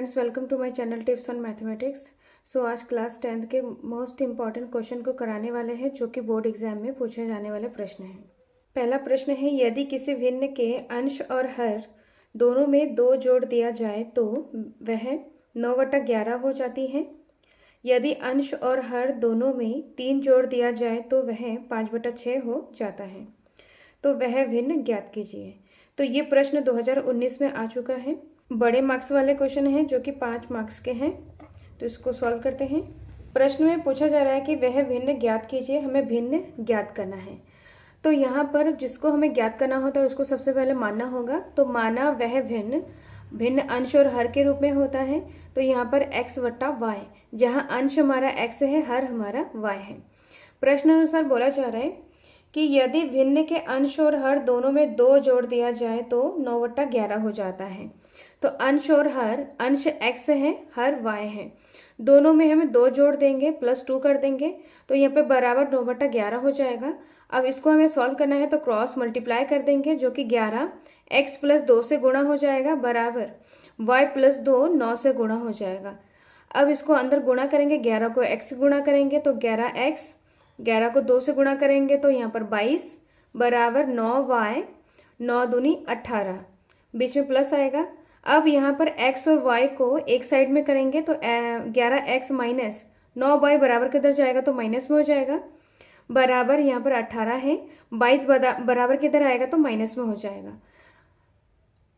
Friends, welcome to my channel tips on mathematics. So आज class 10th के most important question को कराने वाले हैं जो कि बोर्ड एग्जाम में पूछे जाने वाले प्रश्न हैं। पहला प्रश्न है, यदि किसी भिन्न के अंश और हर दोनों में 2 जोड़ दिया जाए तो वह 9/11 हो जाती है। यदि अंश और हर दोनों में 3 जोड़ दिया जाए तो वह 5/6 हो जाता है। तो वह भिन्न ज्ञात कीजिए। तो ये प्रश्न 2019 में आ चुका है। बड़े मार्क्स वाले क्वेश्चन हैं जो कि 5 मार्क्स के हैं। तो इसको सॉल्व करते हैं। प्रश्न में पूछा जा रहा है कि वह भिन्न ज्ञात कीजिए, हमें भिन्न ज्ञात करना है। तो यहाँ पर जिसको हमें ज्ञात करना होता है उसको सबसे पहले मानना होगा। तो माना वह भिन्न भिन्न अंश और हर के रूप में होता है। तो यहाँ पर x/y, जहाँ अंश हमारा x है, हर हमारा y है। प्रश्न अनुसार बोला जा रहा है कि यदि भिन्न के अंश और हर दोनों में 2 जोड़ दिया जाए तो 9/11 हो जाता है। तो अंश और हर, अंश x है, हर y है, दोनों में हमें 2 जोड़ देंगे, +2 कर देंगे तो यहाँ पे बराबर 9/11 हो जाएगा। अब इसको हमें सॉल्व करना है तो क्रॉस मल्टीप्लाई कर देंगे जो कि 11 x + 2 से गुणा हो जाएगा बराबर y + 2 9 से गुणा हो जाएगा। अब इसको अंदर गुणा करेंगे, 11 को x से गुणा करेंगे तो 11x, 11 को 2 से गुणा करेंगे तो यहाँ पर 22 बराबर 9y, 9 दूनी 18, बीच में प्लस आएगा। अब यहाँ पर x और y को एक साइड में करेंगे तो 11x - 9y बराबर किधर जाएगा तो माइनस में हो जाएगा, बराबर यहाँ पर 18 है, 22 बराबर किधर आएगा तो माइनस में हो जाएगा।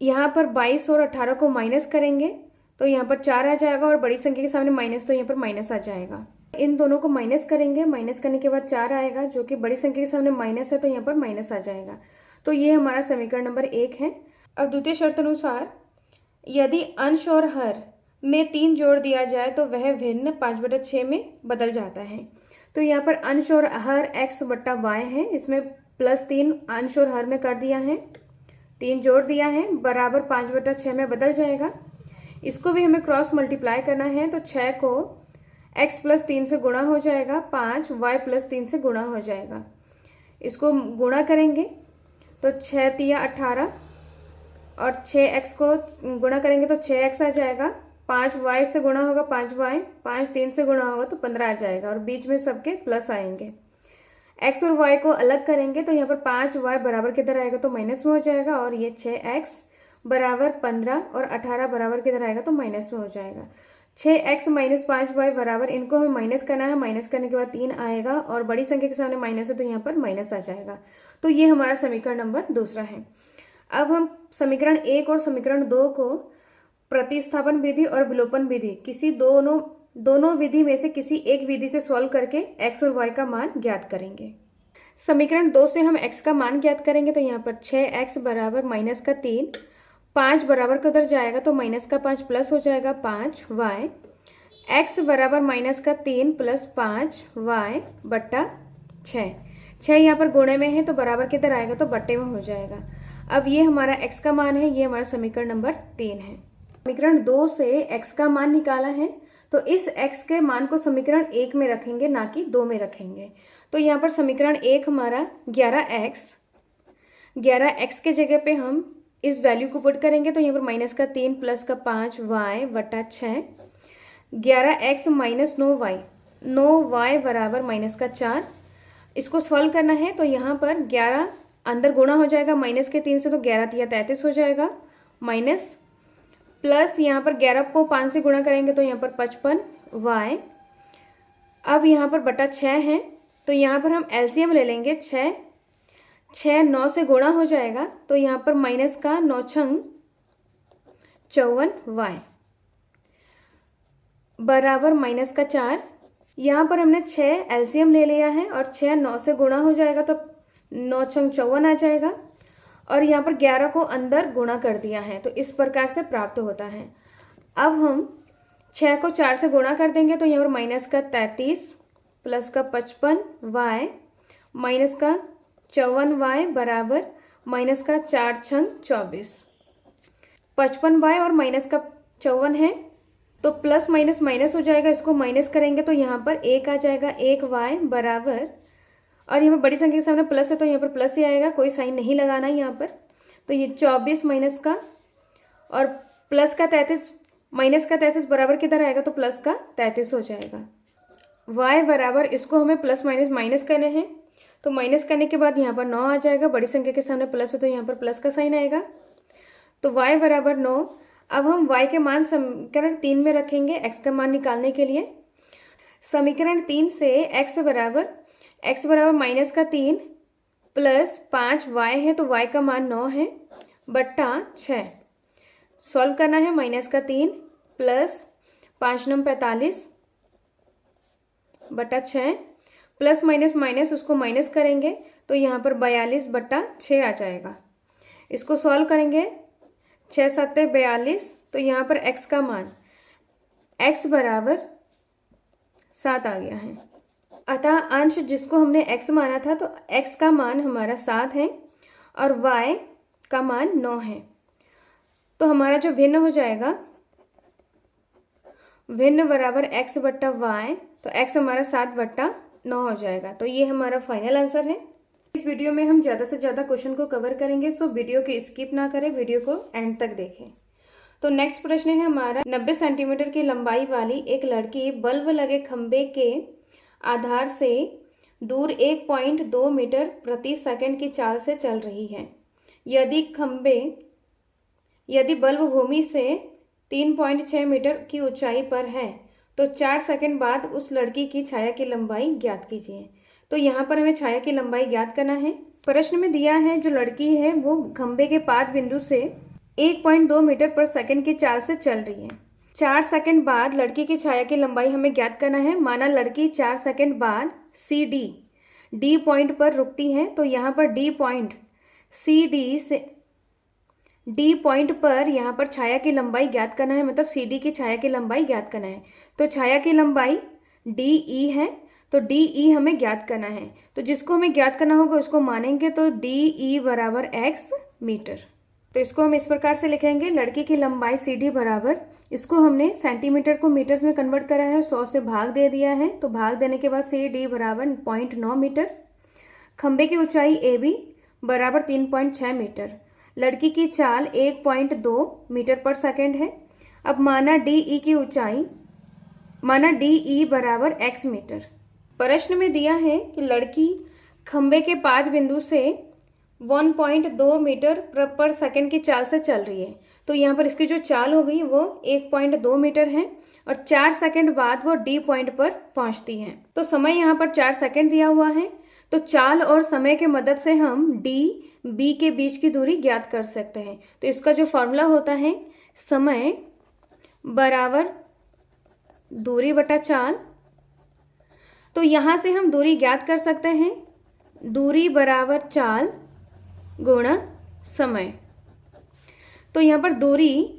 यहाँ पर 22 और 18 को माइनस करेंगे तो यहाँ पर 4 आ जाएगा और बड़ी संख्या के सामने माइनस, तो यहाँ पर माइनस आ जाएगा। इन दोनों को माइनस करेंगे, माइनस करने के बाद 4 आएगा जो कि बड़ी संख्या के सामने माइनस है तो यहाँ पर माइनस आ जाएगा। तो ये हमारा समीकरण नंबर 1 है। अब द्वितीय शर्त अनुसार यदि अंश और हर में 3 जोड़ दिया जाए तो वह भिन्न 5/6 में बदल जाता है। तो यहाँ पर अंश और हर x/y है, इसमें +3 अंश और हर में कर दिया है, 3 जोड़ दिया है, बराबर 5/6 में बदल जाएगा। इसको भी हमें क्रॉस मल्टीप्लाई करना है तो 6 को x + 3 से गुणा हो जाएगा, 5 y + 3 से गुणा हो जाएगा। इसको गुणा करेंगे तो 6 तिया 18 और 6x को गुणा करेंगे तो 6x आ जाएगा, 5y से गुणा होगा 5y, 5 3 से गुणा होगा तो 15 आ जाएगा और बीच में सबके प्लस आएंगे। x और y को अलग करेंगे तो यहाँ पर 5y बराबर किधर आएगा तो माइनस में हो जाएगा और ये 6x बराबर 15 और 18 बराबर किधर आएगा तो माइनस में हो जाएगा। 6x - 5y बराबर, इनको हमें माइनस करना है, माइनस करने के बाद 3 आएगा और बड़ी संख्या के सामने माइनस है तो यहाँ पर माइनस आ जाएगा। तो ये हमारा समीकरण नंबर 2 है। अब हम समीकरण 1 और समीकरण 2 को प्रतिस्थापन विधि और विलोपन विधि, किसी दोनों विधि में से किसी एक विधि से सॉल्व करके x और y का मान ज्ञात करेंगे। समीकरण 2 से हम x का मान ज्ञात करेंगे तो यहाँ पर 6x बराबर -3, 5 बराबर किधर जाएगा तो -5 प्लस हो जाएगा 5y, x बराबर -3 + 5y बट्टा 6, 6 यहाँ पर गुणे में है तो बराबर किधर आएगा तो बट्टे में हो जाएगा। अब ये हमारा x का मान है, ये हमारा समीकरण नंबर 3 है। समीकरण 2 से x का मान निकाला है तो इस x के मान को समीकरण 1 में रखेंगे, ना कि 2 में रखेंगे। तो यहाँ पर समीकरण 1 हमारा 11x के जगह पे हम इस वैल्यू को पुट करेंगे तो यहाँ पर -3 + 5y बटा 6, 11x - 9y, 9y बराबर -4। इसको सॉल्व करना है तो यहाँ पर 11 अंदर गुणा हो जाएगा माइनस के 3 से तो 11 तिया 33 हो जाएगा, माइनस प्लस यहाँ पर 11 को 5 से गुणा करेंगे तो यहाँ पर 55y। अब यहाँ पर बटा 6 है तो यहाँ पर हम एलसीएम ले लेंगे, 6 9 से गुणा हो जाएगा तो यहाँ पर माइनस का 9 छंग 54y बराबर -4। यहाँ पर हमने 6 एलसीएम ले लिया है और 6 9 से गुणा हो जाएगा तो 9 छंग 54 आ जाएगा और यहाँ पर 11 को अंदर गुणा कर दिया है तो इस प्रकार से प्राप्त होता है। अब हम 6 को 4 से गुणा कर देंगे तो यहाँ पर -33 + 55y -54y बराबर -4 छंग 24, 55y और -54 है तो प्लस माइनस माइनस हो जाएगा, इसको माइनस करेंगे तो यहाँ पर 1 आ जाएगा, 1y बराबर, और यहाँ पर बड़ी संख्या के सामने प्लस है तो यहाँ पर प्लस ही आएगा, कोई साइन नहीं लगाना है यहाँ पर। तो ये 24 माइनस का और प्लस का 33 माइनस का 33 बराबर किधर आएगा, तो प्लस का 33 हो जाएगा। y बराबर, इसको हमें प्लस माइनस माइनस करने हैं, तो माइनस करने के बाद यहाँ पर 9 आ जाएगा, बड़ी संख्या के सामने प्लस है तो यहाँ पर प्लस का साइन आएगा। तो y बराबर 9। अब हम y के मान समीकरण 3 में रखेंगे x का मान निकालने के लिए। समीकरण 3 से x बराबर माइनस का 3 प्लस 5y है, तो y का मान 9 है बट्टा 6। सॉल्व करना है, माइनस का 3 प्लस 5 9 45 बट्टा 6, प्लस माइनस माइनस उसको माइनस करेंगे तो यहाँ पर 42 बट्टा 6 आ जाएगा। इसको सॉल्व करेंगे, 6 7 42, तो यहाँ पर x का मान x बराबर 7 आ गया है। अतः अंश जिसको हमने x माना था, तो x का मान हमारा 7 है और y का मान 9 है। तो हमारा जो भिन्न हो जाएगा, भिन्न बराबर x बट्टा y, तो x हमारा 7 बट्टा 9 हो जाएगा। तो ये हमारा फाइनल आंसर है। इस वीडियो में हम ज़्यादा से ज़्यादा क्वेश्चन को कवर करेंगे, सो वीडियो को स्किप ना करें, वीडियो को एंड तक देखें। तो नेक्स्ट प्रश्न है हमारा, 90 सेंटीमीटर की लंबाई वाली एक लड़की बल्ब लगे खंबे के आधार से दूर 1.2 मीटर प्रति सेकंड की चाल से चल रही है। यदि बल्ब भूमि से 3.6 मीटर की ऊंचाई पर है तो 4 सेकंड बाद उस लड़की की छाया की लंबाई ज्ञात कीजिए। तो यहाँ पर हमें छाया की लंबाई ज्ञात करना है। प्रश्न में दिया है जो लड़की है वो खंबे के पाद बिंदु से 1.2 मीटर पर सेकंड की चाल से चल रही है। 4 सेकंड बाद लड़की की छाया की लंबाई हमें ज्ञात करना है। माना लड़की 4 सेकंड बाद डी पॉइंट पर रुकती है, तो यहाँ पर डी पॉइंट पर यहाँ पर छाया की लंबाई ज्ञात करना है, मतलब CD की छाया की लंबाई ज्ञात करना है। तो छाया की लंबाई DE है, तो DE हमें ज्ञात करना है। तो जिसको हमें ज्ञात करना होगा उसको मानेंगे, तो DE बराबर x मीटर। तो इसको हम इस प्रकार से लिखेंगे, लड़की की लंबाई CD बराबर, इसको हमने सेंटीमीटर को मीटर्स में कन्वर्ट करा है, 100 से भाग दे दिया है, तो भाग देने के बाद CD बराबर 0.9 मीटर। खंबे की ऊंचाई AB बराबर 3.6 मीटर। लड़की की चाल 1.2 मीटर पर सेकंड है। अब माना DE बराबर x मीटर। प्रश्न में दिया है कि लड़की खंबे के पाद बिंदु से 1.2 मीटर पर सेकंड की चाल से चल रही है। तो यहाँ पर इसकी जो चाल हो गई वो 1.2 मीटर है और 4 सेकंड बाद वो D पॉइंट पर पहुँचती है। तो समय यहाँ पर 4 सेकंड दिया हुआ है, तो चाल और समय के मदद से हम B के बीच की दूरी ज्ञात कर सकते हैं। तो इसका जो फॉर्मूला होता है, समय बराबर दूरी बटा चाल। तो यहाँ से हम दूरी ज्ञात कर सकते हैं, दूरी बराबर चाल गुणा समय। तो यहाँ पर दूरी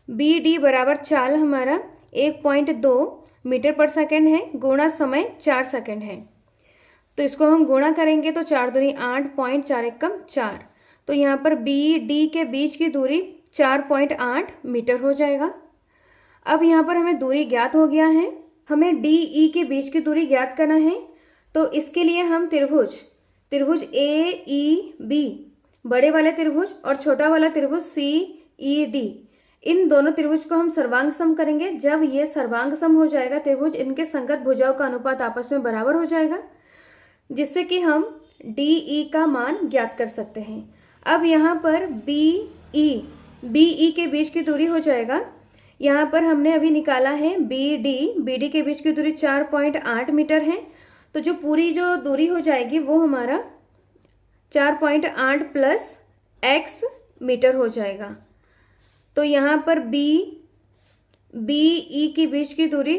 BD बराबर चाल हमारा 1.2 मीटर पर सेकंड है, गुणा समय 4 सेकंड है। तो इसको हम गुणा करेंगे तो 4 दूनी 8, 4 एकम 4। तो यहाँ पर BD के बीच की दूरी 4.8 मीटर हो जाएगा। अब यहाँ पर हमें दूरी ज्ञात हो गया है, हमें DE के बीच की दूरी ज्ञात करना है। तो इसके लिए हम त्रिभुज AEB, बड़े वाले त्रिभुज और छोटा वाला त्रिभुज CED, इन दोनों त्रिभुज को हम सर्वांग सम करेंगे। जब ये सर्वांग सम हो जाएगा त्रिभुज, इनके संगत भुजाओं का अनुपात आपस में बराबर हो जाएगा, जिससे कि हम DE का मान ज्ञात कर सकते हैं। अब यहाँ पर BE के बीच की दूरी हो जाएगा, यहाँ पर हमने अभी निकाला है BD के बीच की दूरी 4.8 मीटर है। तो जो पूरी जो दूरी हो जाएगी वो हमारा 4.8 प्लस x मीटर हो जाएगा। तो यहाँ पर BE के बीच की दूरी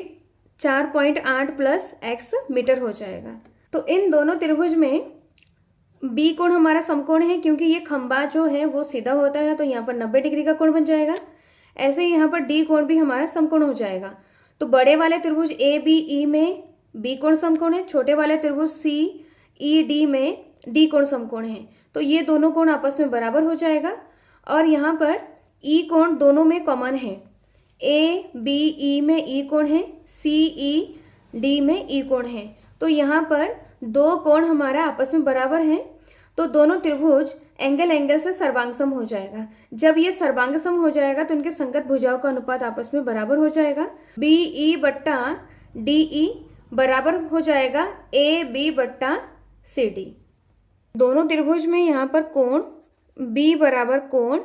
4.8 प्लस x मीटर हो जाएगा। तो इन दोनों त्रिभुज में B कोण हमारा समकोण है, क्योंकि ये खंबा जो है वो सीधा होता है, तो यहाँ पर 90 डिग्री का कोण बन जाएगा। ऐसे ही यहाँ पर D कोण भी हमारा समकोण हो जाएगा। तो बड़े वाले त्रिभुज ABE में B कोण समकोण है, छोटे वाले त्रिभुज CED में D कोण समकोण है। तो ये दोनों कोण आपस में बराबर हो जाएगा और यहाँ पर E कोण दोनों में कॉमन है। ABE में E कोण है, CED में E कोण है। तो यहाँ पर दो कोण हमारा आपस में बराबर हैं। तो दोनों त्रिभुज एंगल एंगल से सर्वांगसम हो जाएगा। जब ये सर्वांगसम हो जाएगा तो इनके संगत भुजाओं का अनुपात आपस में बराबर हो जाएगा। बी ई बट्टा डी ई बराबर हो जाएगा ए बी बट्टा सी डी। दोनों त्रिभुज में यहाँ पर कोण बी बराबर कोण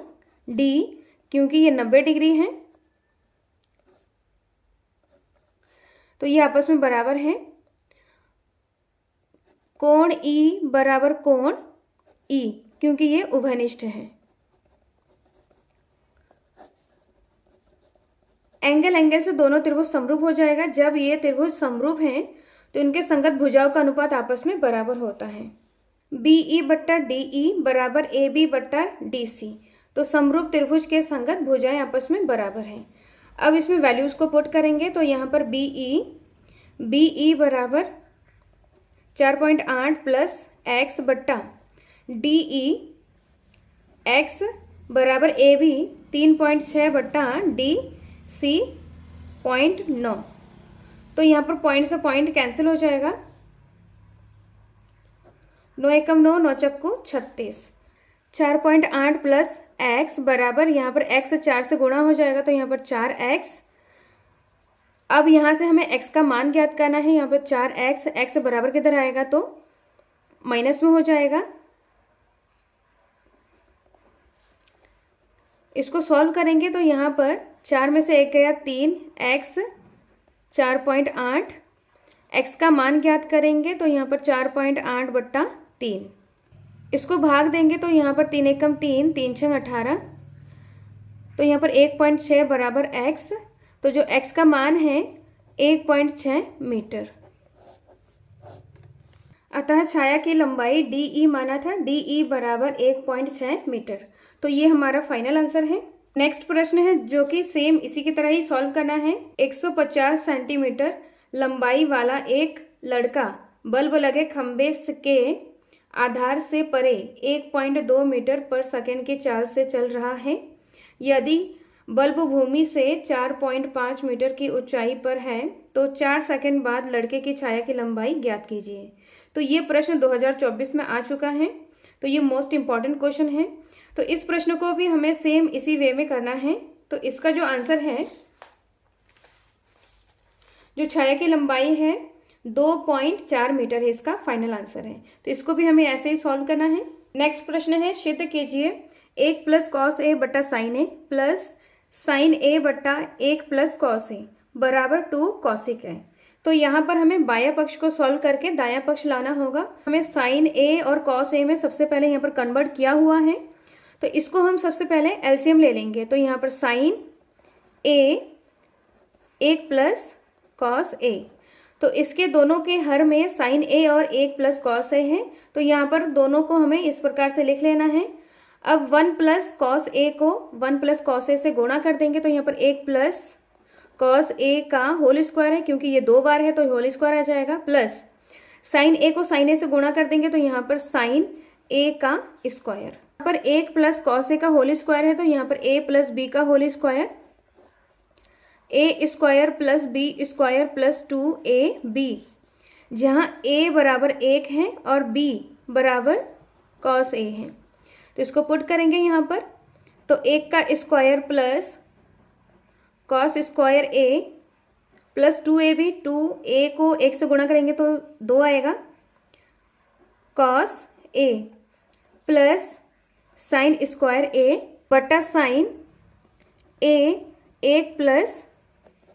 डी, क्योंकि ये 90 डिग्री है तो ये आपस में बराबर है। कोण ई बराबर कोण ई, क्योंकि ये उभयनिष्ठ है। एंगल एंगल से दोनों त्रिभुज समरूप हो जाएगा। जब ये त्रिभुज समरूप हैं तो इनके संगत भुजाओं का अनुपात आपस में बराबर होता है। बी ई बट्टा डी ई बराबर ए बी बट्टा डी सी, तो समरूप त्रिभुज के संगत भुजाएं आपस में बराबर हैं। अब इसमें वैल्यूज को पुट करेंगे तो यहाँ पर बी ई बराबर 4.8 प्लस एक्स बट्टा डी ई एक्स बराबर ए बी 3.6 बट्टा डी सी 0.9। तो यहाँ पर पॉइंट से पॉइंट कैंसिल हो जाएगा। 9 एकम 9, 9 चक्कू 36। 4.8 प्लस एक्स बराबर यहाँ पर एक्स 4 से गुणा हो जाएगा तो यहाँ पर 4x। अब यहाँ से हमें x का मान ज्ञात करना है। यहाँ पर 4x, x बराबर किधर आएगा तो माइनस में हो जाएगा। इसको सॉल्व करेंगे तो यहाँ पर 4 में से 1 गया 3, x 4.8, x का मान ज्ञात करेंगे तो यहाँ पर 4.8 बट्टा 3। इसको भाग देंगे तो यहाँ पर 3 एकम 3, 3 छंग 18, तो यहाँ पर 1.6 बराबर x, तो जो x का मान है 1.6 मीटर। अतः छाया की लंबाई डी ई माना था, डी ई बराबर 1.6 मीटर। तो ये हमारा फाइनल आंसर है। नेक्स्ट प्रश्न है जो कि सेम इसी की तरह ही सॉल्व करना है। 150 सेंटीमीटर लंबाई वाला एक लड़का बल्ब लगे खंबे के आधार से परे 1.2 मीटर पर सेकंड की चाल से चल रहा है। यदि बल्ब भूमि से 4.5 मीटर की ऊंचाई पर है तो 4 सेकंड बाद लड़के की छाया की लंबाई ज्ञात कीजिए। तो ये प्रश्न 2024 में आ चुका है, तो ये मोस्ट इम्पॉर्टेंट क्वेश्चन है। तो इस प्रश्न को भी हमें सेम इसी वे में करना है। तो इसका जो आंसर है, जो छाया की लंबाई है 2.4 मीटर है, इसका फाइनल आंसर है। तो इसको भी हमें ऐसे ही सॉल्व करना है। नेक्स्ट प्रश्न है, सिद्ध कीजिए 1 प्लस कॉस ए बट्टा साइन ए प्लस साइन ए बट्टा 1 प्लस कॉस ए बराबर 2 कॉसिक है। तो यहाँ पर हमें बायां पक्ष को सॉल्व करके दायां पक्ष लाना होगा। हमें साइन ए और कॉस ए में सबसे पहले यहाँ पर कन्वर्ट किया हुआ है, तो इसको हम सबसे पहले एलसीएम ले लेंगे। तो यहाँ पर sign A 1 plus cos A, तो इसके दोनों के हर में साइन ए और 1 प्लस कॉस ए है, तो यहाँ पर दोनों को हमें इस प्रकार से लिख लेना है। अब 1 प्लस कॉस ए को 1 प्लस कॉस ए से गुणा कर देंगे तो यहाँ पर 1 प्लस कॉस ए का होल स्क्वायर है, क्योंकि ये 2 बार है तो होल स्क्वायर आ जाएगा, प्लस साइन ए को साइन ए से गुणा कर देंगे तो यहाँ पर साइन ए का स्क्वायर। यहाँ पर 1 प्लस कॉस ए का होल स्क्वायर है तो यहाँ पर a प्लस बी का whole square, a square plus b square plus 2ab, जहाँ a बराबर 1 है और b बराबर कॉस ए है। तो इसको पुट करेंगे यहाँ पर, तो 1 का square plus cos square a plus 2ab, 2a को 1 से गुणा करेंगे तो 2 आएगा, cos a plus sine square a बटा sign a 1 plus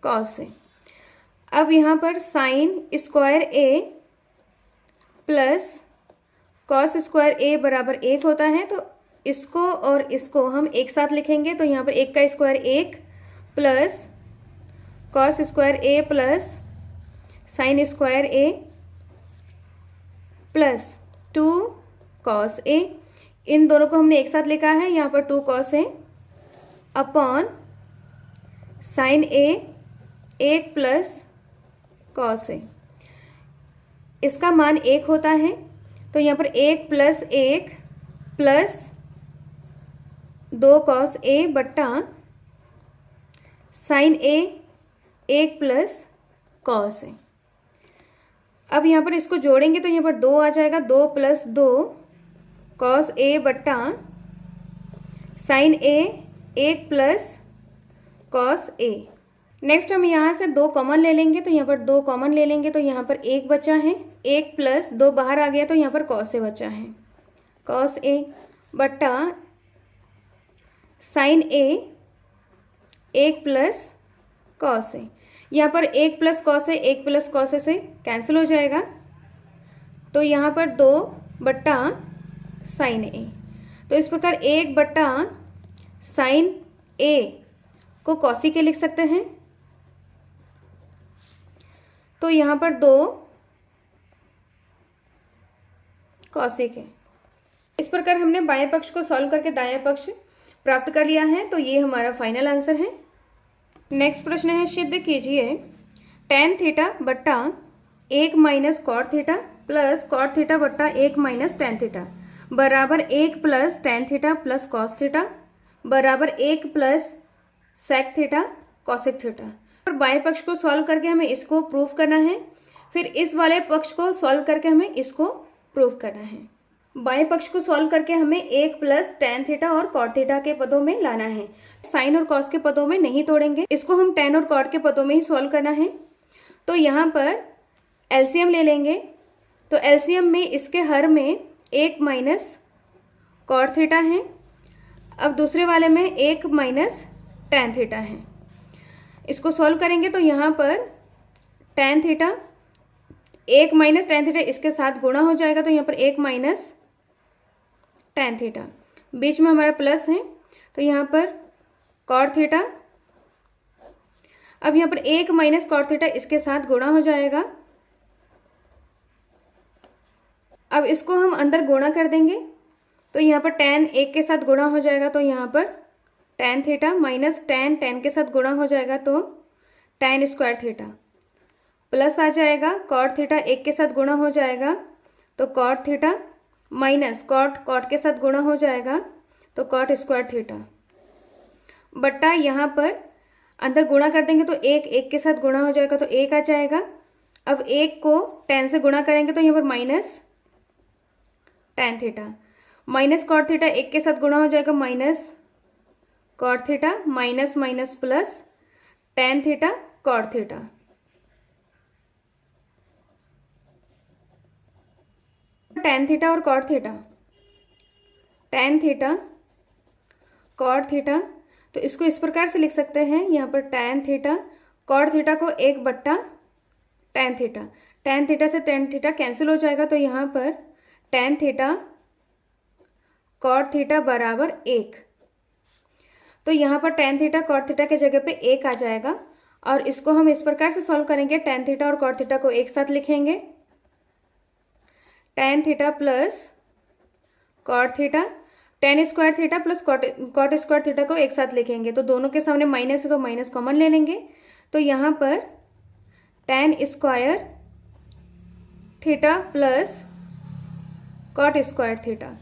cos A. अब यहाँ पर sine square a plus cos square a बराबर 1 होता है, तो इसको और इसको हम एक साथ लिखेंगे। तो यहाँ पर 1 का square 1 plus cos square a plus sine square a plus 2 cos a, इन दोनों को हमने एक साथ लिखा है। यहाँ पर 2 cos a upon sine a 1 plus cos a, इसका मान 1 होता है। तो यहाँ पर 1 प्लस 1 प्लस 2 कॉस a बट्टा sine a 1 plus cos a। अब यहाँ पर इसको जोड़ेंगे तो यहाँ पर 2 आ जाएगा, 2 प्लस 2 कॉस ए बट्टा sign A, 1 plus cos A. Next हम यहाँ से 2 कॉमन ले लेंगे, तो यहाँ पर 2 कॉमन ले लेंगे तो यहाँ पर 1 बचा है, 1 प्लस 2 बाहर आ गया तो यहाँ पर कॉस ए बचा है, कॉस ए बट्टा sign A, 1 plus cos A. यहाँ पर 1 plus cos A 1 plus cos A से कैंसिल हो जाएगा, तो यहाँ पर 2 बट्टा साइन ए। तो इस प्रकार 1 बट्टा साइन ए को कॉसी के लिख सकते हैं, तो यहाँ पर 2 कॉसी के। इस प्रकार हमने बाएं पक्ष को सॉल्व करके दाएं पक्ष प्राप्त कर लिया है, तो ये हमारा फाइनल आंसर है। नेक्स्ट प्रश्न है, सिद्ध कीजिए tan थीटा बट्टा 1 minus cot theta plus cot theta बट्टा 1 माइनस tan थीटा बराबर 1 plus tan theta plus cos theta बराबर 1 plus sec theta cosec theta. और बाएं पक्ष को सॉल्व करके हमें इसको प्रूव करना है, फिर इस वाले पक्ष को सॉल्व करके हमें इसको प्रूव करना है। बाएं पक्ष को सॉल्व करके हमें 1 प्लस tan थीटा और कॉट थीटा के पदों में लाना है, साइन और कॉस के पदों में नहीं तोड़ेंगे, इसको हम tan और कॉट के पदों में ही सॉल्व करना है। तो यहाँ पर एलसीएम ले लेंगे, तो एलसीएम में इसके हर में 1 माइनस कॉट थीटा है, अब दूसरे वाले में 1 माइनस tan थीटा है। इसको सॉल्व करेंगे तो यहाँ पर tan theta 1 minus tan theta इसके साथ गुणा हो जाएगा, तो यहाँ पर 1 माइनस tan थीटा, बीच में हमारा प्लस है तो यहाँ पर cot थीटा, अब यहाँ पर 1 माइनस cot थीटा इसके साथ गुणा हो जाएगा। अब इसको हम अंदर गुणा कर देंगे, तो यहाँ पर tan 1 के साथ गुणा हो जाएगा, तो यहाँ पर tan थीटा माइनस tan के साथ गुणा हो जाएगा तो tan स्क्वायर थीटा, प्लस आ जाएगा cot थीटा 1 के साथ गुणा हो जाएगा तो cot थीटा माइनस cot के साथ गुणा हो जाएगा तो cot स्क्वायर थीटा बट्टा यहाँ पर अंदर गुणा कर देंगे तो 1 के साथ गुणा हो जाएगा तो 1 आ जाएगा। अब 1 को tan से गुणा करेंगे तो यहाँ पर minus tan theta minus cot theta 1 के साथ गुणा हो जाएगा minus cot theta minus minus plus tan theta cot theta. tan theta और cot theta, tan theta cot theta, तो इसको इस प्रकार से लिख सकते हैं, यहाँ पर tan थीटा cot थीटा को 1 बट्टा tan थीटा, tan थीटा से tan थीटा कैंसिल हो जाएगा, तो यहाँ पर tan थीटा cot थीटा बराबर 1, तो यहाँ पर tan थीटा cot थीटा के जगह पे 1 आ जाएगा। और इसको हम इस प्रकार से सॉल्व करेंगे, tan थीटा और cot थीटा को एक साथ लिखेंगे, tan theta plus cot theta, tan square theta plus cot square theta को एक साथ लिखेंगे, तो दोनों के सामने माइनस है तो माइनस कॉमन ले लेंगे, तो यहाँ पर tan square theta plus cot square theta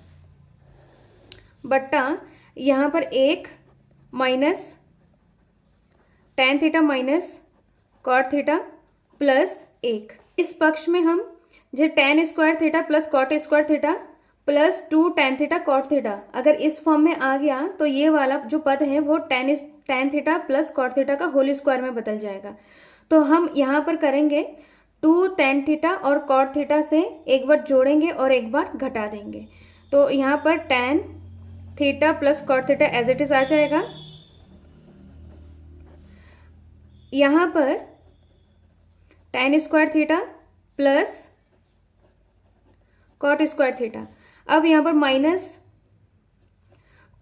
बट्टा यहाँ पर 1 minus tan theta minus cot theta plus 1। इस पक्ष में हम जो tan square theta plus cot square theta plus 2 tan theta cot theta अगर इस फॉर्म में आ गया तो ये वाला जो पद है वो tan theta plus cot theta का होल स्क्वायर में बदल जाएगा। तो हम यहाँ पर करेंगे 2 tan थीटा और cot थीटा से एक बार जोड़ेंगे और एक बार घटा देंगे, तो यहाँ पर tan theta plus cot theta as it is आ जाएगा। यहाँ पर tan square theta plus cot square theta, अब यहाँ पर minus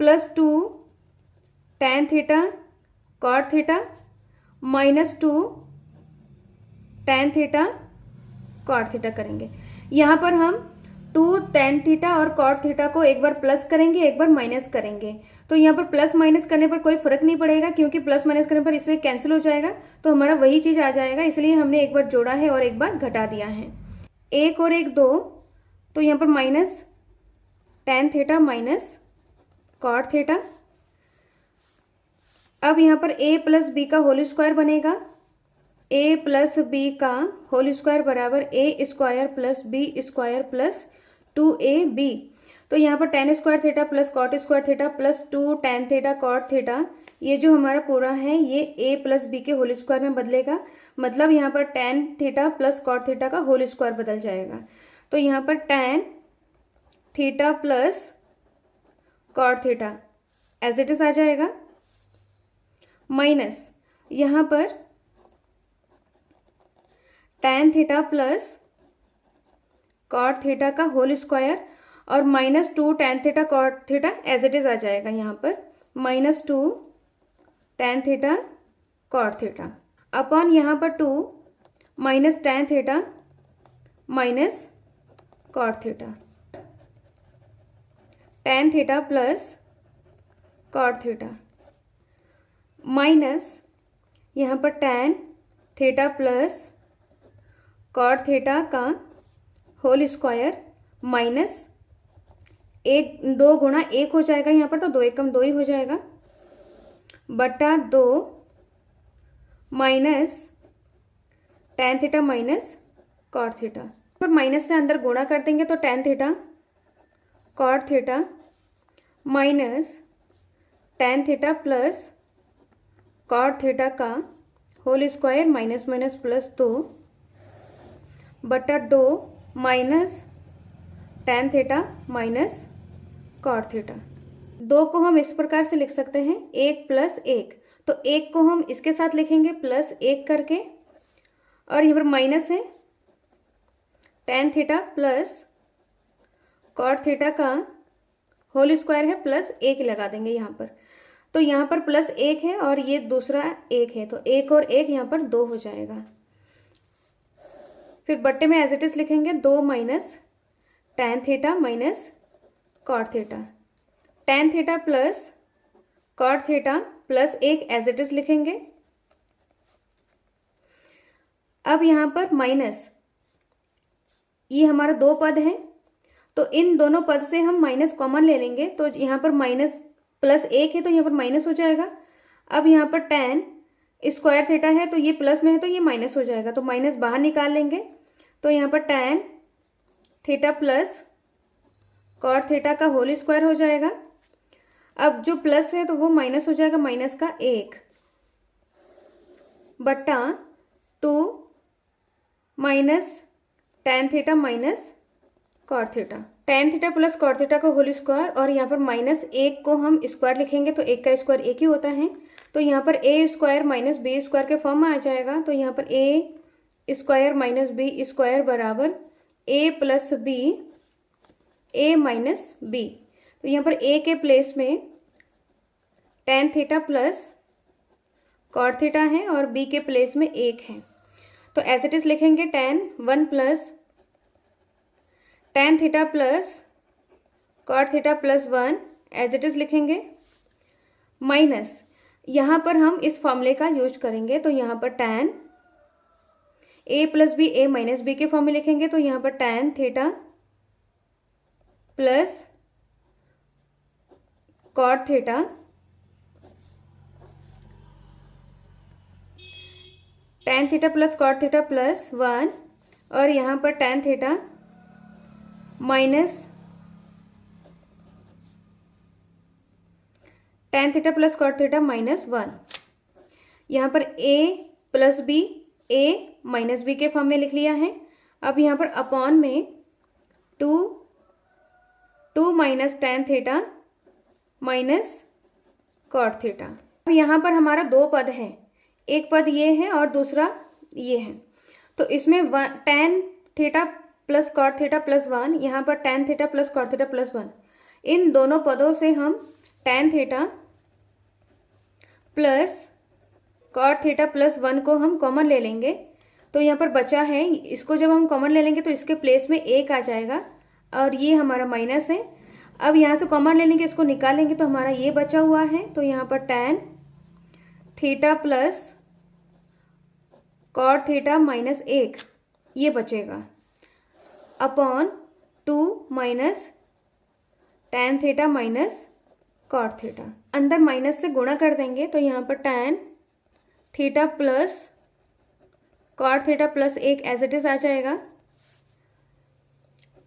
plus 2 tan theta cot theta minus 2 tan theta cot theta करेंगे। यहाँ पर हम 2 tan थीटा और cot थीटा को एक बार प्लस करेंगे एक बार माइनस करेंगे, तो यहाँ पर प्लस माइनस करने पर कोई फर्क नहीं पड़ेगा क्योंकि प्लस माइनस करने पर इससे कैंसिल हो जाएगा, तो हमारा वही चीज़ आ जाएगा, इसलिए हमने एक बार जोड़ा है और एक बार घटा दिया है। 1 और 1 2, तो यहाँ पर minus tan theta minus cot theta, अब यहाँ पर a प्लस बी का होल स्क्वायर बनेगा, a प्लस बी का होल स्क्वायर बराबर a square plus b square plus 2ab, तो यहाँ पर tan square theta plus cot square theta plus 2 tan theta cot theta, ये जो हमारा पूरा है ये a प्लस बी के होल स्क्वायर में बदलेगा, मतलब यहाँ पर tan theta plus cot theta का होल स्क्वायर बदल जाएगा। तो यहाँ पर tan theta plus cot theta as it is आ जाएगा, माइनस यहाँ पर tan theta plus cot theta का होल स्क्वायर और minus 2 tan theta cot theta as it is आ जाएगा यहाँ पर, minus 2 tan theta cot theta upon यहाँ पर 2 minus tan theta minus cot theta, tan theta plus cot theta minus यहाँ पर tan theta plus cot theta का whole square minus 2 गुणा 1 हो जाएगा यहाँ पर, तो 2 एकम 2 ही हो जाएगा, बटा 2 minus tan theta minus cot theta, पर माइनस से अंदर गुणा कर देंगे तो tan theta cot theta minus tan theta plus cot theta का whole square minus minus plus 2 बटा 2 minus tan theta minus cot theta. 2 को हम इस प्रकार से लिख सकते हैं 1 प्लस 1, तो 1 को हम इसके साथ लिखेंगे प्लस 1 करके, और यहाँ पर माइनस है tan theta plus cot theta का होल स्क्वायर है प्लस 1 लगा देंगे यहाँ पर, तो यहाँ पर प्लस 1 है और ये दूसरा 1 है, तो 1 और 1 यहाँ पर 2 हो जाएगा। फिर बट्टे में एज इट इज लिखेंगे 2 minus tan theta minus cot theta, tan theta plus cot theta plus 1 as it is लिखेंगे। अब यहाँ पर माइनस, ये हमारा 2 पद है, तो इन दोनों पद से हम माइनस कॉमन ले लेंगे, तो यहाँ पर माइनस प्लस 1 है तो यहाँ पर माइनस हो जाएगा। अब यहाँ पर tan स्क्वायर थीटा है तो ये प्लस में है तो ये माइनस हो जाएगा, तो माइनस बाहर निकाल लेंगे, तो यहाँ पर tan theta plus cot theta का होल स्क्वायर हो जाएगा। अब जो प्लस है तो वो माइनस हो जाएगा, माइनस का 1 बटा 2 minus tan theta minus cot theta, tan theta plus cot theta का होल स्क्वायर, और यहाँ पर माइनस 1 को हम स्क्वायर लिखेंगे तो 1 का स्क्वायर 1 ही होता है, तो यहाँ पर a square minus B square के फॉर्म में आ जाएगा, तो यहाँ पर a square minus B square बराबर a plus B a minus B, तो यहाँ पर a के प्लेस में tan theta plus cot theta है और b के प्लेस में 1 है, तो एज इट इज लिखेंगे tan 1 plus tan theta plus cot theta plus 1 as it is लिखेंगे, माइनस यहाँ पर हम इस फॉर्मूले का यूज करेंगे, तो यहाँ पर tan a plus B a minus B के फॉर्म में लिखेंगे, तो यहाँ पर tan theta plus cot theta tan theta plus cot theta plus 1, और यहाँ पर tan theta minus tan theta plus cot theta minus 1, यहाँ पर a plus B a minus B के फॉर्म में लिख लिया है। अब यहाँ पर अपॉन में 2 minus tan theta minus cot theta. अब यहाँ पर हमारा 2 पद है, एक पद ये है और दूसरा ये है, तो इसमें tan theta plus cot theta plus 1, यहाँ पर tan theta plus cot theta plus 1, इन दोनों पदों से हम tan theta plus cot theta plus 1 को हम कॉमन ले लेंगे, तो यहाँ पर बचा है, इसको जब हम कॉमन ले लेंगे तो इसके प्लेस में 1 आ जाएगा और ये हमारा माइनस है। अब यहाँ से कॉमन ले लेंगे, इसको निकालेंगे तो हमारा ये बचा हुआ है, तो यहाँ पर tan theta plus cot theta minus 1 ये बचेगा, upon 2 minus tan theta minus cot theta, अंदर माइनस से गुणा कर देंगे, तो यहाँ पर tan theta plus cot theta plus 1 as it is आ जाएगा,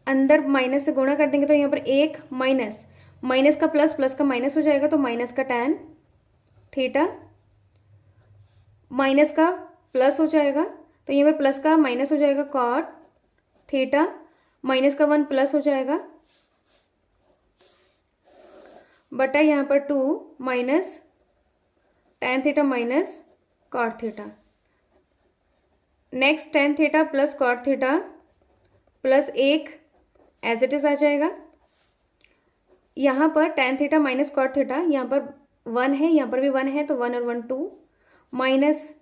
अंदर माइनस से गुणा कर देंगे तो यहाँ पर एक माइनस माइनस का प्लस, प्लस का माइनस हो जाएगा तो माइनस का tan थीटा, माइनस का प्लस हो जाएगा तो यहाँ पर प्लस का माइनस हो जाएगा cot थीटा, माइनस का 1 प्लस हो जाएगा बटा यहाँ पर 2 minus tan theta minus cot theta. Next tan theta plus cot theta plus 1 as it is आ जाएगा। यहाँ पर tan theta minus cot theta, यहाँ पर 1 है, यहाँ पर भी 1 है तो 1 और 1 2 minus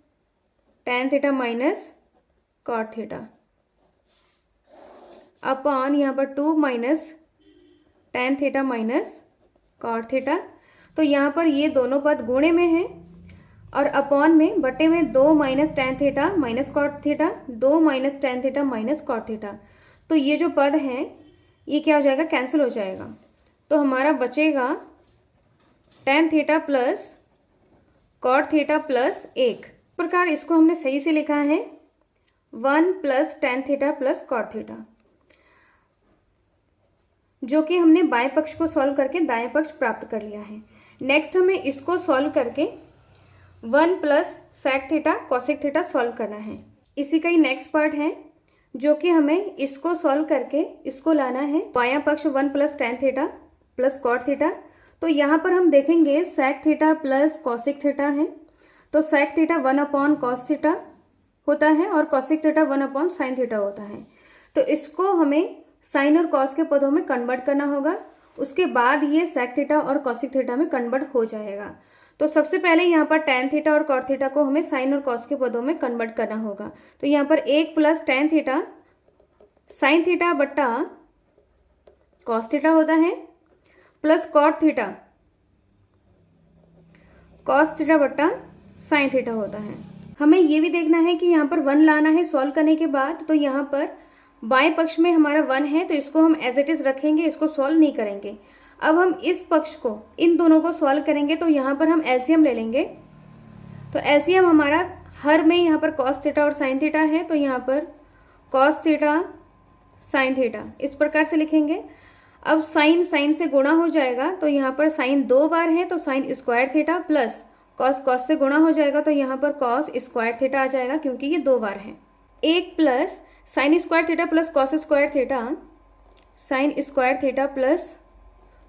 tan theta minus cot theta upon यहाँ पर 2 minus tan theta minus cot theta. तो यहाँ पर ये दोनों पद गुणे में हैं और अपॉन में बटे में 2 minus tan theta minus cot theta, 2 minus tan theta minus cot theta. तो ये जो पद हैं ये क्या हो जाएगा, कैंसिल हो जाएगा। तो हमारा बचेगा tan theta plus cot theta plus 1। प्रकार इसको हमने सही से लिखा है 1 plus tan theta plus cot theta, जो कि हमने बाएं पक्ष को सॉल्व करके दाएं पक्ष प्राप्त कर लिया है। नेक्स्ट हमें इसको सॉल्व करके 1 plus sec theta cosec theta solve करना है। इसी का ही नेक्स्ट पार्ट है जो कि हमें इसको सॉल्व करके इसको लाना है बायां पक्ष 1 plus tan theta plus cot theta. तो यहाँ पर हम देखेंगे sec theta plus cosec theta है तो sec theta 1 upon cos theta होता है और cosec theta 1 upon sin theta होता है। तो इसको हमें साइन और कॉस के पदों में कन्वर्ट करना होगा, उसके बाद ये sec थीटा और cosec थीटा में कन्वर्ट हो जाएगा। तो सबसे पहले यहाँ पर tan थीटा और cot थीटा को हमें साइन और कॉस के पदों में कन्वर्ट करना होगा। तो यहाँ पर 1 plus tan theta sine theta बट्टा cos थीटा होता है plus cot theta cos theta बट्टा साइन थीटा होता है। हमें ये भी देखना है कि यहाँ पर 1 लाना है सॉल्व करने के बाद। तो यहाँ पर बाएं पक्ष में हमारा 1 है तो इसको हम एज इट इज रखेंगे, इसको सॉल्व नहीं करेंगे। अब हम इस पक्ष को इन दोनों को सॉल्व करेंगे तो यहाँ पर हम एलसीएम ले लेंगे। तो एलसीएम हमारा हर में यहाँ पर cos थीटा और sin थीटा है तो यहाँ पर cos थीटा sin थीटा इस प्रकार से लिखेंगे। अब sin से गुणा हो जाएगा तो यहाँ पर sin 2 बार है तो sin square theta plus cos से गुणा हो जाएगा तो यहाँ पर cos स्क्वायर थीटा आ जाएगा क्योंकि ये 2 बार है। 1 plus sin square theta plus cos square theta, sin square theta plus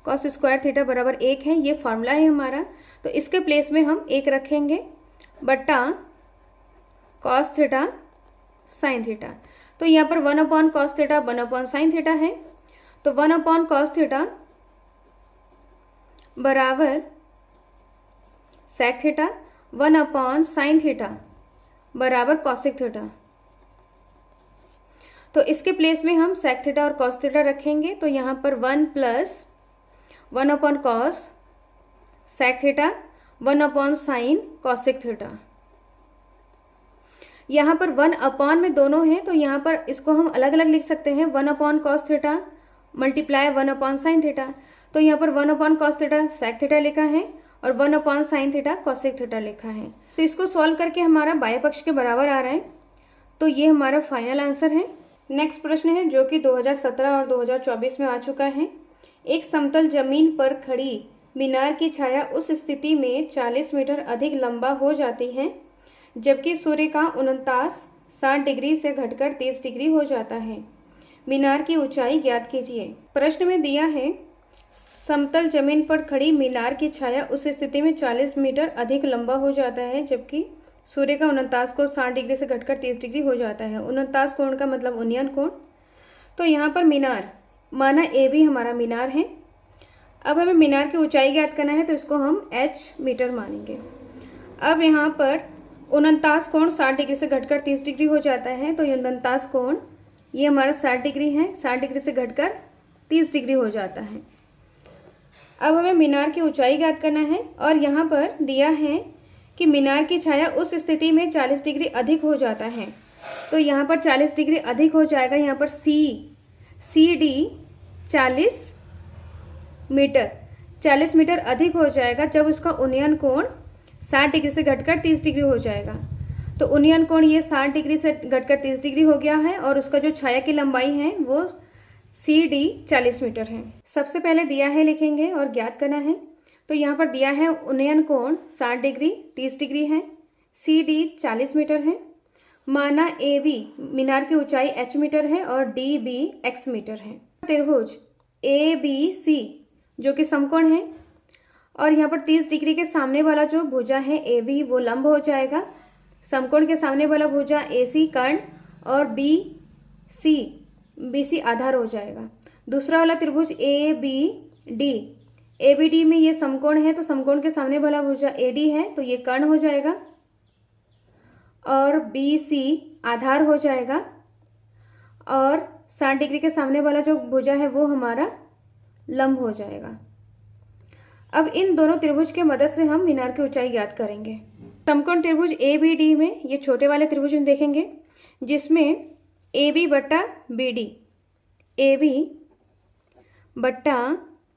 cos square theta बराबर 1 है, ये फार्मूला है हमारा। तो इसके प्लेस में हम 1 रखेंगे बट्टा cos थीटा sin थीटा। तो यहाँ पर 1 upon cos theta 1 upon sin theta है तो 1 अपॉन cos थीटा बराबर sec theta, 1 upon sin theta बराबर cosec थीटा। तो इसके प्लेस में हम sec थीटा और cos थीटा रखेंगे तो यहाँ पर 1 plus 1 upon cos sec theta 1 upon sin cosec theta. यहाँ पर 1 अपॉन में दोनों हैं तो यहाँ पर इसको हम अलग अलग लिख सकते हैं। 1 upon cos theta multiply 1 upon sin theta. तो यहाँ पर 1 upon cos theta sec theta लिखा है और 1 upon sin theta cosec theta लिखा है। तो इसको सॉल्व करके हमारा बाएं पक्ष के बराबर आ रहा है। तो ये हमारा फाइनल आंसर है। नेक्स्ट प्रश्न है जो कि 2017 और 2024 में आ चुका है। एक समतल जमीन पर खड़ी मीनार की छाया उस स्थिति में 40 मीटर अधिक लंबा हो जाती है जबकि सूर्य का 60 डिग्री से घटकर 30 डिग्री हो जाता है। मीनार की ऊंचाई ज्ञात कीजिए। प्रश्न में दिया है समतल जमीन पर खड़ी मीनार की छाया उस स्थिति में 40 मीटर अधिक लंबा हो जाता है जबकि सूर्य का 49 कोण 60 डिग्री से घटकर 30 डिग्री हो जाता है। 49 कोण का मतलब उन्नयन कोण। तो यहाँ पर मीनार माना ए भी हमारा मीनार है। अब हमें मीनार की ऊंचाई ज्ञात करना है तो इसको हम h मीटर मानेंगे। अब यहाँ पर 49 कोण 60 डिग्री से घटकर 30 डिग्री हो जाता है तो ये 49 कोण ये हमारा 60 डिग्री है, 60 डिग्री से घटकर 30 डिग्री हो जाता है। अब हमें मीनार की ऊंचाई ज्ञात करना है और यहाँ पर दिया है कि मीनार की छाया उस स्थिति में 40 डिग्री अधिक हो जाता है। तो यहाँ पर 40 डिग्री अधिक हो जाएगा, यहाँ पर सी डी 40 मीटर अधिक हो जाएगा जब उसका उन्नयन कोण 60 डिग्री से घटकर 30 डिग्री हो जाएगा। तो उन्नयन कोण ये 60 डिग्री से घटकर 30 डिग्री हो गया है और उसका जो छाया की लंबाई है वो CD 40 मीटर है। सबसे पहले दिया है लिखेंगे और ज्ञात करना है। तो यहाँ पर दिया है उन्नयन कोण 60 डिग्री 30 डिग्री है, CD 40 मीटर है, माना AB मीनार की ऊंचाई h मीटर है और DB x मीटर है। त्रिभुज ABC जो कि समकोण है और यहाँ पर 30 डिग्री के सामने वाला जो भुजा है AB वो लंब हो जाएगा, समकोण के सामने वाला भुजा AC कर्ण और BC आधार हो जाएगा। दूसरा वाला त्रिभुज ABD में ये समकोण है तो समकोण के सामने वाला भुजा AD है तो ये कर्ण हो जाएगा और BC आधार हो जाएगा और 60 डिग्री के सामने वाला जो भुजा है वो हमारा लंब हो जाएगा। अब इन दोनों त्रिभुज के मदद से हम मीनार की ऊंचाई ज्ञात करेंगे। समकोण त्रिभुज ABD में ये छोटे वाले त्रिभुज में देखेंगे जिसमें AB बट्टा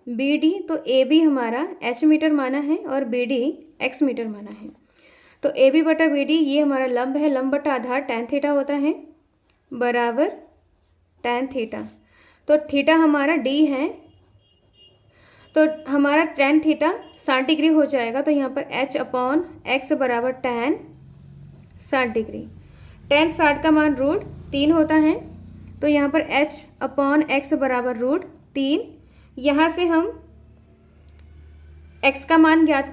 BD तो AB हमारा h मीटर माना है और BD x मीटर माना है। तो AB बटा BD ये हमारा लंब है, लंब बटा आधार tan थीटा होता है बराबर tan थीटा। तो थीटा हमारा D है तो हमारा tan थीटा 60 डिग्री हो जाएगा। तो यहाँ पर h/x बराबर tan 60 डिग्री। tan 60 का मान √3 होता है तो यहाँ पर h/x बराबर √3। यहाँ से हम x का मान ज्ञात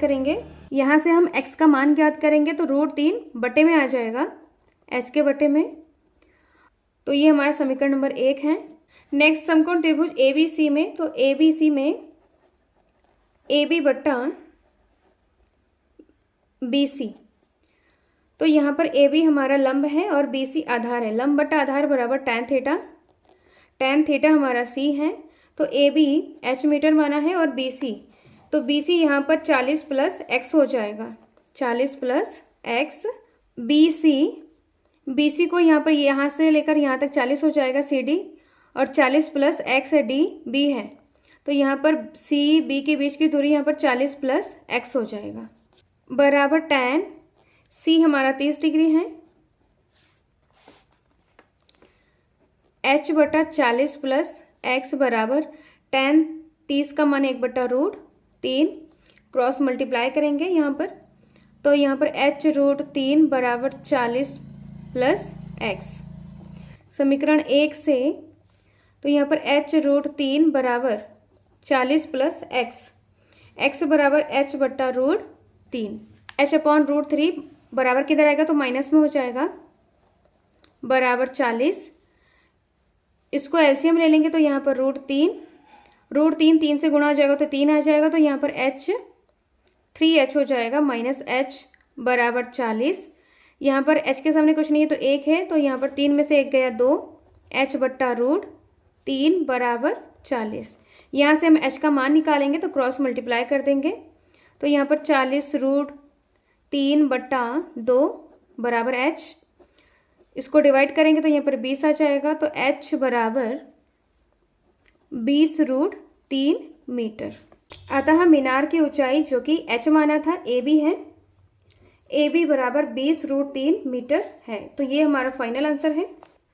करेंगे, तो √3 बटे में आ जाएगा h के बटे में। तो ये हमारा समीकरण नंबर 1 है। नेक्स्ट समकोण त्रिभुज ABC में, तो ABC में AB बट्टा BC तो यहाँ पर AB हमारा लंब है और BC आधार है। लंब बटा आधार बराबर tan थीटा हमारा C है तो AB h मीटर माना है और BC तो BC यहाँ पर 40 प्लस x हो जाएगा, 40 प्लस x। BC को यहाँ से लेकर यहाँ तक 40 हो जाएगा CD और 40 प्लस x DB है तो यहाँ पर CB के बीच की दूरी यहाँ पर 40 प्लस x हो जाएगा बराबर tan C हमारा 30 डिग्री है, h बटा 40 प्लस x बराबर tan 30 का मान 1 बटा √3 क्रॉस मल्टीप्लाई करेंगे यहाँ पर। तो यहाँ पर h √3 बराबर 40 प्लस x। समीकरण 1 से तो यहाँ पर h √3 बराबर 40 प्लस x बराबर h बटा √3। h/√3 बराबर किधर आएगा तो माइनस में हो जाएगा बराबर 40। इसको एलसीएम ले लेंगे तो यहाँ पर √3 3 से गुणा हो जाएगा तो 3 आ जाएगा तो यहाँ पर h 3h हो जाएगा माइनस h बराबर 40। यहाँ पर h के सामने कुछ नहीं है तो 1 है तो यहाँ पर 3 में से 1 गया 2, h बट्टा √3 बराबर 40। यहाँ से हम h का मान निकालेंगे तो क्रॉस मल्टीप्लाई कर देंगे तो यहाँ पर 40 √3 बट्टा 2 बराबर h। इसको डिवाइड करेंगे तो यहाँ पर 20 आ जाएगा तो h बराबर 20 √3 मीटर। अतः मीनार की ऊंचाई जो कि h माना था AB है, AB बराबर 20 √3 मीटर है। तो ये हमारा फाइनल आंसर है।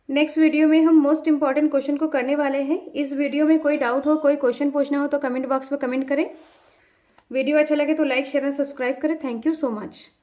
नेक्स्ट वीडियो में हम मोस्ट इंपॉर्टेंट क्वेश्चन को करने वाले हैं। इस वीडियो में कोई डाउट हो, कोई क्वेश्चन पूछना हो तो कमेंट बॉक्स में कमेंट करें। वीडियो अच्छा लगे तो लाइक शेयर एंड सब्सक्राइब करें। Thank you so much.